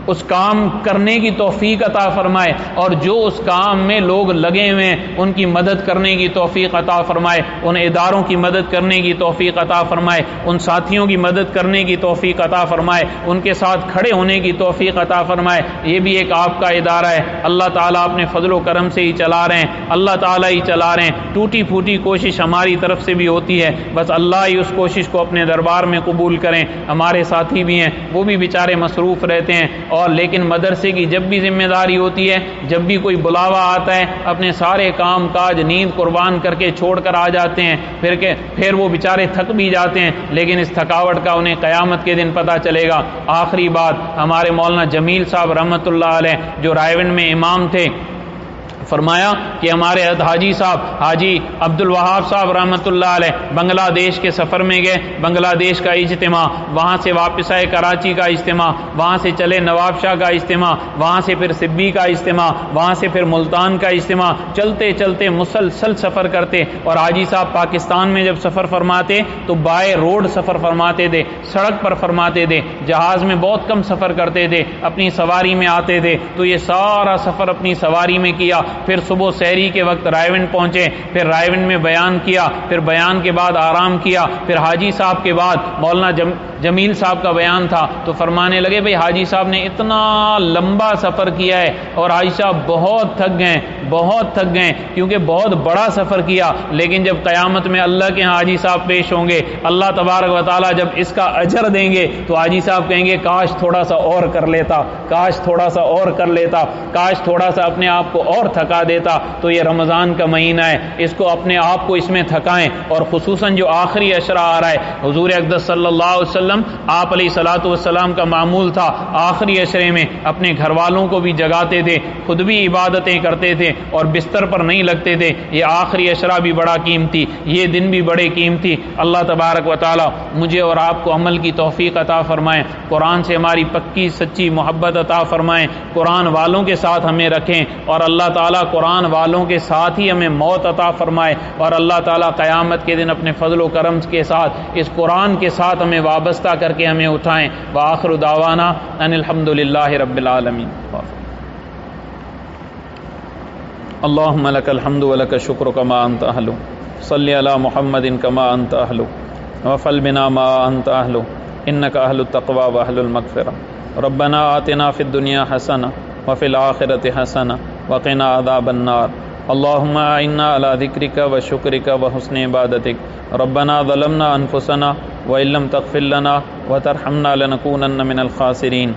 اس کام کرنے کی توفیق عطا فرمائے، اور جو اس کام میں لوگ لگے ہوئے ہیں ان کی مدد کرنے کی توفیق عطا فرمائے، ان اداروں کی مدد کرنے کی توفیق عطا فرمائے، ان ساتھیوں کی مدد کرنے کی توفیق عطا فرمائے، ان کے ساتھ کھڑے ہونے کی توفیق عطا فرمائے۔ یہ بھی ایک آپ کا ادارہ ہے، اللہ تعالیٰ اپنے فضل و کرم سے ہی چلا رہے ہیں، اللہ تعالیٰ ہی چلا رہے ہیں، ٹوٹی پھوٹی کوشش ہماری طرف سے بھی ہوتی ہے، بس اللہ ہی اس کوشش کو اپنے دربار میں قبول کریں۔ ہمارے ساتھی بھی ہیں، وہ بھی بیچارے مصروف رہتے ہیں، اور لیکن مدرسے کی جب بھی ذمہ داری ہوتی ہے، جب بھی کوئی بلاوا آتا ہے، اپنے سارے کام کاج نیند قربان کر کے چھوڑ کر آ جاتے ہیں، پھر وہ بیچارے تھک بھی جاتے ہیں، لیکن اس تھکاوٹ کا انہیں قیامت کے دن پتہ چلے گا۔ آخری بات، ہمارے مولانا جمیل صاحب رحمۃ اللہ علیہ جو رائے میں امام تھے، فرمایا کہ ہمارے حاجی صاحب حاجی عبد الوہاب صاحب رحمۃ اللہ علیہ بنگلہ دیش کے سفر میں گئے، بنگلہ دیش کا اجتماع، وہاں سے واپس آئے کراچی کا اجتماع، وہاں سے چلے نواب شاہ کا اجتماع، وہاں سے پھر سبی کا اجتماع، وہاں سے پھر ملتان کا اجتماع، چلتے چلتے مسلسل سفر کرتے، اور حاجی صاحب پاکستان میں جب سفر فرماتے تو بائے روڈ سفر فرماتے تھے، سڑک پر فرماتے تھے، جہاز میں بہت کم سفر کرتے تھے، اپنی سواری میں آتے تھے، تو یہ سارا سفر اپنی سواری میں کیا، پھر صبح سحری کے وقت رائے پہنچے، پھر رائے میں بیان کیا، پھر بیان کے بعد آرام کیا، پھر حاجی صاحب کے بعد مولانا جمیل صاحب کا بیان تھا، تو فرمانے لگے بھئی حاجی صاحب نے اتنا لمبا سفر کیا ہے اور حاجی صاحب بہت تھک گئے کیونکہ بہت بڑا سفر کیا، لیکن جب قیامت میں اللہ کے ہاں حاجی صاحب پیش ہوں گے، اللہ تبارک و تعالیٰ جب اس کا اجر دیں گے تو حاجی صاحب کہیں گے کاش تھوڑا سا اور کر لیتا، کاش تھوڑا سا اور کر لیتا، کاش تھوڑا سا اپنے آپ کو اور تھکا دیتا۔ تو یہ رمضان کا مہینہ ہے، اس کو اپنے آپ کو اس میں تھکائیں، اور خصوصاً جو آخری عشرہ آ رہا ہے، حضور اقدس صلی اللہ علیہ وسلم آپ علیہ الصلوۃ والسلام کا معمول تھا آخری عشرے میں اپنے گھر والوں کو بھی جگاتے تھے، خود بھی عبادتیں کرتے تھے اور بستر پر نہیں لگتے تھے۔ یہ آخری عشرہ بھی بڑا قیمتی، یہ دن بھی بڑے قیمتی۔ اللہ تبارک و تعالی مجھے اور آپ کو عمل کی توفیق عطا فرمائیں، قرآن سے ہماری پکی سچی محبت عطا فرمائیں، قرآن والوں کے ساتھ ہمیں رکھیں، اور اللہ تعالیٰ قرآن والوں کے ساتھ ہی ہمیں موت عطا فرمائے، اور اللہ تعالیٰ قیامت کے دن اپنے فضل و کرم کے ساتھ اس قرآن کے ساتھ ہمیں وابستہ کر کے ہمیں اٹھائیں۔ وآخر دعوانا ان الحمد للہ رب العالمین۔ اللہم لک الحمد ولک الشکر کما انت اہل، صلی علی محمد کما انت اہل، وفل بنا ما انت اہل، انک اہل التقوی واہل المغفرہ۔ ربنا آتنا فی الدنیا حسنہ وفی الآخرۃ حسنہ وقنا عذاب النار۔ اللہم اعنا علی ذکرک وشکرک وحسن عبادتک۔ ربنا ظلمنا انفسنا وإن لم تغفر لنا وترحمنا لنکونن من الخاسرین۔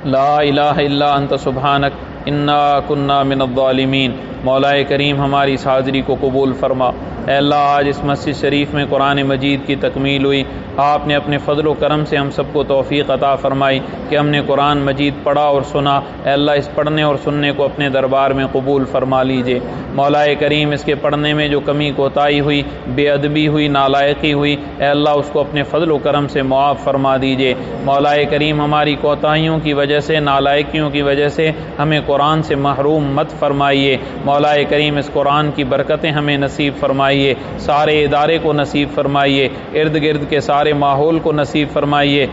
لا الہ الا انت سبحانک انا کنا من الظالمین۔ مولا کریم ہماری اس حاضری کو قبول فرما۔ اے اللہ، آج اس مسجد شریف میں قرآن مجید کی تکمیل ہوئی، آپ نے اپنے فضل و کرم سے ہم سب کو توفیق عطا فرمائی کہ ہم نے قرآن مجید پڑھا اور سنا۔ اے اللہ، اس پڑھنے اور سننے کو اپنے دربار میں قبول فرما لیجئے۔ مولا کریم اس کے پڑھنے میں جو کمی کوتاہی ہوئی، بے ادبی ہوئی، نالائقی ہوئی، اے اللہ اس کو اپنے فضل و کرم سے معاف فرما دیجئے۔ مولا کریم ہماری کوتاہیوں کی وجہ سے، نالائقیوں کی وجہ سے ہمیں قرآن سے محروم مت فرمائیے۔ مولا کریم اس قرآن کی برکتیں ہمیں نصیب فرمائیے، سارے ادارے کو نصیب فرمائیے، ارد گرد کے سارے ماحول کو نصیب فرمائیے۔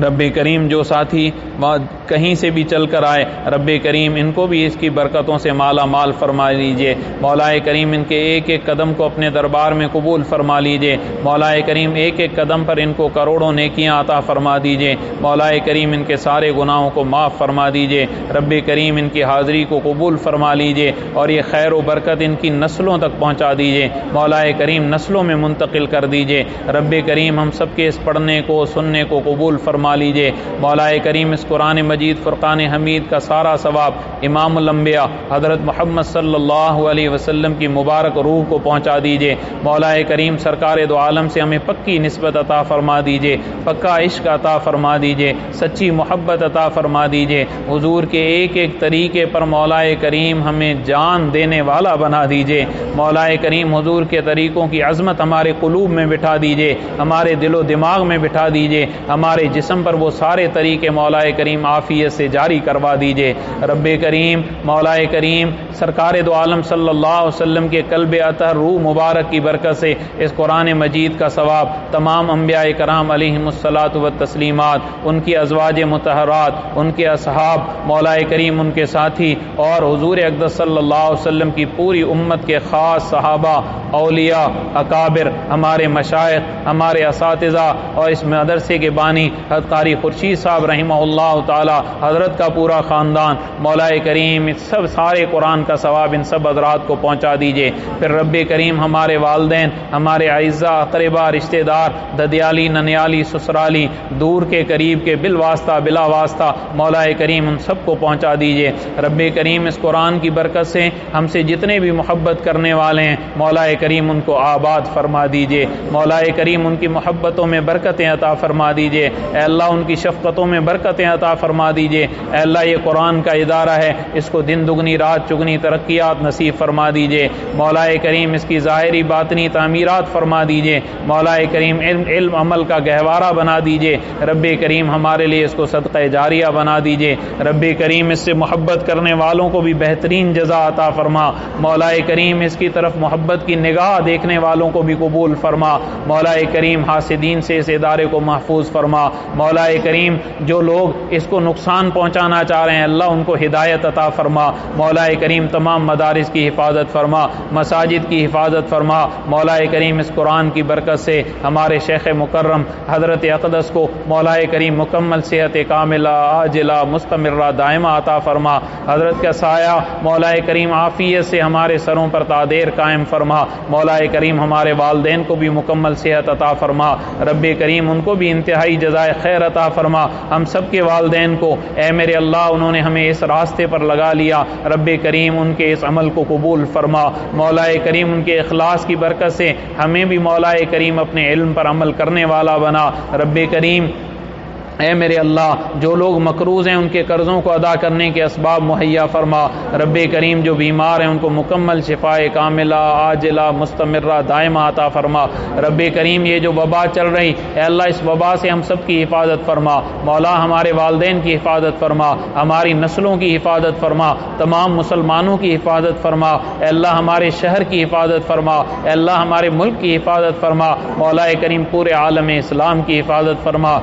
رب کریم جو ساتھی کہیں سے بھی چل کر آئے، رب کریم ان کو بھی اس کی برکتوں سے مالا مال فرما لیجئے۔ مولا کریم ان کے ایک ایک قدم کو اپنے دربار میں قبول فرما لیجئے۔ مولا کریم ایک ایک قدم پر ان کو کروڑوں نیکیاں عطا فرما دیجئے۔ مولا کریم ان کے سارے گناہوں کو معاف فرما دیجئے۔ رب کریم ان کی حاضری کو قبول فرما لیجئے، اور یہ خیر و برکت ان کی نسلوں تک پہنچا دیجئے۔ مولا کریم نسلوں میں منتقل کر دیجئے۔ رب کریم ہم سب کے اس پڑھنے کو سننے کو قبول فرما لیجئے۔ مولا کریم اس قرآن مجید فرقان حمید کا سارا ثواب امام الانبیاء حضرت محمد صلی اللہ علیہ وسلم کی مبارک روح کو پہنچا دیجئے۔ مولا کریم سرکار دو عالم سے ہمیں پکی نسبت عطا فرما دیجئے، پکا عشق عطا فرما دیجئے، سچی محبت عطا فرما دیجئے۔ حضور کے ایک ایک طریقے پر مولا کریم ہمیں جان دینے والا بنا دیجئے۔ مولا کریم حضور کے طریقوں کی عظمت ہمارے قلوب میں بٹھا دیجئے، ہمارے دل و دماغ میں بٹھا دیجئے، ہمارے جسم پر وہ سارے طریقے مولا کریم عافیت سے جاری کروا دیجئے۔ رب کریم مولا کریم سرکار دو عالم صلی اللہ علیہ وسلم کے قلب اطہر روح مبارک کی برکت سے اس قرآن مجید کا ثواب تمام انبیاء کرام علیہم الصلاۃ والتسلیمات، ان کی ازواج مطہرات، ان کے اصحاب مولا کریم ان کے ساتھی اور حضور اقدس صلی اللہ علیہ وسلم کی پوری امت کے خاص صحابہ، اولیاء، اکابر، ہمارے مشائخ، ہمارے اساتذہ اور اس مدرسے کے بانی حضرت قاری خورشید صاحب رحمہ اللہ تعالی حضرت کا پورا خاندان مولا کریم سب سارے قرآن کا ثواب ان سب حضرات کو پہنچا دیجئے۔ پھر رب کریم ہمارے والدین، ہمارے اعزاء اقربا، رشتہ دار، ددیالی، ننیالی، سسرالی، دور کے قریب کے بالواسطہ بلا واسطہ مولا کریم ان سب کو پہنچا دیجئے۔ رب کریم اس قرآن کی برکت سے ہم سے جتنے بھی محبت کرنے والے ہیں مولا کریم ان کو آباد فرما دیجئے۔ مولا کریم ان کی محبتوں میں برکتیں عطا فرما دیجئے۔ اے اللہ ان کی شفقتوں میں برکتیں عطا فرما دیجئے۔ اے اللہ یہ قرآن کا ادارہ ہے، اس کو دن دگنی رات چگنی ترقیات نصیب فرما دیجئے۔ مولا کریم اس کی ظاہری باطنی تعمیرات فرما دیجئے۔ مولا کریم علم عمل کا گہوارہ بنا دیجئے۔ رب کریم ہمارے لیے اس کو صدقہ جاریہ بنا دیجئے۔ رب کریم اس سے محبت کرنے والوں کو بھی بہترین جزا عطا فرما۔ مولا کریم اس کی طرف محبت کی نگاہ دیکھنے والوں کو بھی قبول فرما۔ مولا کریم حاسدین سے اس ادارے کو محفوظ فرما۔ مولا کریم جو لوگ اس کو نقصان پہنچانا چاہ رہے ہیں اللہ ان کو ہدایت عطا فرما۔ مولا کریم تمام مدارس کی حفاظت فرما، مساجد کی حفاظت فرما۔ مولا کریم اس قرآن کی برکت سے ہمارے شیخ مکرم حضرت اقدس کو مولا کریم مکمل صحت کاملہ عاجلہ مستمرہ دائمہ عطا فرما۔ حضرت کا سایہ مولا کریم عافیت سے ہمارے سروں پر تعدیر قائم فرما۔ مولا کریم ہمارے والدین کو بھی مکمل صحت عطا فرما۔ رب کریم ان کو بھی انتہائی جزائے خیر عطا فرما۔ ہم سب کے والدین کو اے میرے اللہ انہوں نے ہمیں اس راستے پر لگا لیا، رب کریم ان کے اس عمل کو قبول فرما۔ مولا کریم ان کے اخلاص کی برکت سے ہمیں بھی مولا کریم اپنے علم پر عمل کرنے والا بنا۔ رب کریم اے میرے اللہ جو لوگ مقروض ہیں ان کے قرضوں کو ادا کرنے کے اسباب مہیا فرما۔ رب کریم جو بیمار ہیں ان کو مکمل شفائے کاملہ عاجلہ مستمرہ دائمہ عطا فرما۔ رب کریم یہ جو وبا چل رہی اے اللہ اس وبا سے ہم سب کی حفاظت فرما۔ مولا ہمارے والدین کی حفاظت فرما، ہماری نسلوں کی حفاظت فرما، تمام مسلمانوں کی حفاظت فرما۔ اے اللہ ہمارے شہر کی حفاظت فرما، اے اللہ ہمارے ملک کی حفاظت فرما۔ مولا کریم پورے عالم اسلام کی حفاظت فرما۔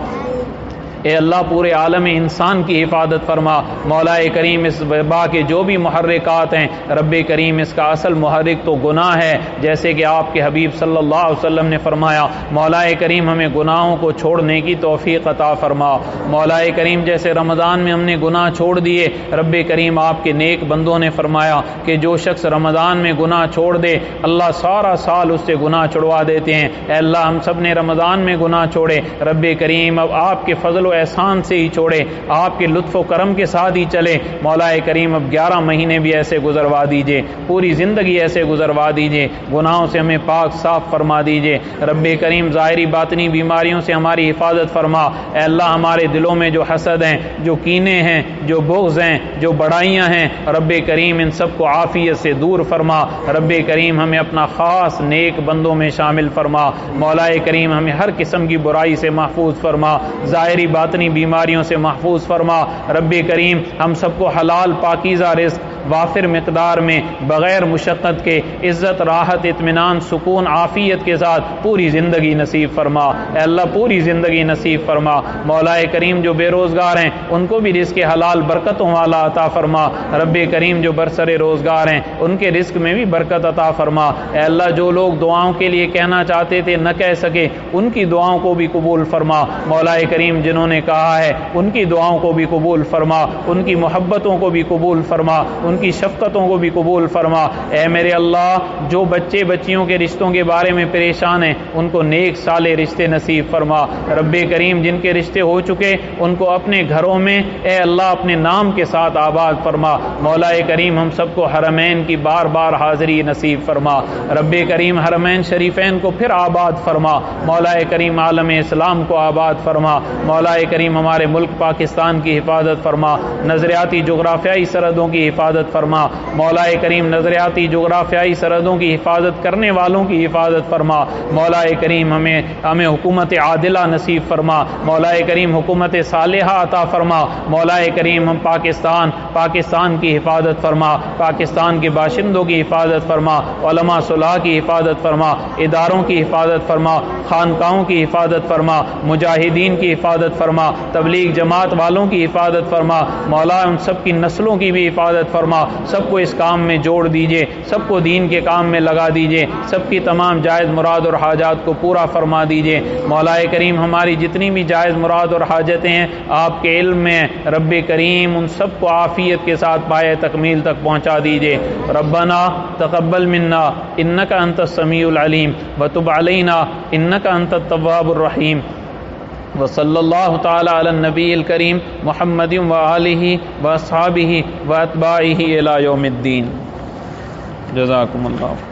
اے اللہ پورے عالم انسان کی حفاظت فرما۔ مولا کریم اس وبا کے جو بھی محرکات ہیں رب کریم اس کا اصل محرک تو گناہ ہے، جیسے کہ آپ کے حبیب صلی اللہ علیہ وسلم نے فرمایا مولا کریم ہمیں گناہوں کو چھوڑنے کی توفیق عطا فرما۔ مولا کریم جیسے رمضان میں ہم نے گناہ چھوڑ دیے، رب کریم آپ کے نیک بندوں نے فرمایا کہ جو شخص رمضان میں گناہ چھوڑ دے اللہ سارا سال اس سے گناہ چھڑوا دیتے ہیں۔ اے اللہ ہم سب نے رمضان میں گناہ چھوڑے، رب کریم اب آپ کے فضل و احسان سے ہی چھوڑے، آپ کے لطف و کرم کے ساتھ ہی چلے۔ مولا کریم اب 11 مہینے بھی ایسے گزروا دیجئے، پوری زندگی ایسے گزروا دیجئے، گناہوں سے ہمیں پاک صاف فرما دیجئے۔ رب کریم ظاہری باطنی بیماریوں سے ہماری حفاظت فرما۔ اے اللہ ہمارے دلوں میں جو حسد ہیں، جو کینے ہیں، جو بغض ہیں، جو بڑائیاں ہیں، رب کریم ان سب کو عافیت سے دور فرما۔ رب کریم ہمیں اپنا خاص نیک بندوں میں شامل فرما۔ مولا کریم ہمیں ہر قسم کی برائی سے محفوظ فرما، ظاہری باطنی بیماریوں سے محفوظ فرما۔ رب کریم ہم سب کو حلال پاکیزہ رزق وافر مقدار میں بغیر مشقت کے عزت راحت اطمینان سکون عافیت کے ساتھ پوری زندگی نصیب فرما۔ اے اللہ پوری زندگی نصیب فرما۔ مولا کریم جو بے روزگار ہیں ان کو بھی رزق حلال برکتوں والا عطا فرما۔ رب کریم جو برسر روزگار ہیں ان کے رزق میں بھی برکت عطا فرما۔ اے اللہ جو لوگ دعاؤں کے لیے کہنا چاہتے تھے نہ کہہ سکے ان کی دعاؤں کو بھی قبول فرما۔ مولا کریم جنہوں نے کہا ہے ان کی دعاؤں کو بھی قبول فرما، ان کی محبتوں کو بھی قبول فرما، ان کی شفقتوں کو بھی قبول فرما۔ اے میرے اللہ جو بچے بچیوں کے رشتوں کے بارے میں پریشان ہیں ان کو نیک صالح رشتے نصیب فرما۔ رب کریم جن کے رشتے ہو چکے ان کو اپنے گھروں میں اے اللہ اپنے نام کے ساتھ آباد فرما۔ مولا کریم ہم سب کو حرمین کی بار بار حاضری نصیب فرما۔ رب کریم حرمین شریفین کو پھر آباد فرما۔ مولا کریم عالم اسلام کو آباد فرما۔ مولا کریم ہمارے ملک پاکستان کی حفاظت فرما، نظریاتی جغرافیائی سرحدوں کی حفاظت حفاظت فرما، مولا کریم نظریاتی جغرافیائی سرحدوں کی حفاظت کرنے والوں کی حفاظت فرما، مولا کریم ہمیں حکومت عادلہ نصیب فرما، مولا کریم حکومت صالحہ عطا فرما، مولا کریم ہم پاکستان کی حفاظت فرما، پاکستان کے باشندوں کی حفاظت فرما، علماء صلاح کی حفاظت فرما، اداروں کی حفاظت فرما، خانقاہوں کی حفاظت فرما، مجاہدین کی حفاظت فرما، تبلیغ جماعت والوں کی حفاظت فرما، مولا ان سب کی نسلوں کی بھی حفاظت فرما، سب کو اس کام میں جوڑ دیجئے، سب کو دین کے کام میں لگا دیجئے، سب کی تمام جائز مراد اور حاجات کو پورا فرما دیجئے، مولا کریم ہماری جتنی بھی جائز مراد اور حاجتیں ہیں آپ کے علم میں، رب کریم ان سب کو عافیت کے ساتھ پائے تکمیل تک پہنچا دیجئے۔ ربنا تقبل منا انک انت السمیع العلیم وتب علینا انک انت التواب الرحیم، وصلی اللہ تعالی علی النبی الکریم محمد وآلہ واصحابہ واتباعہ الی یوم الدین۔ جزاکم اللہ۔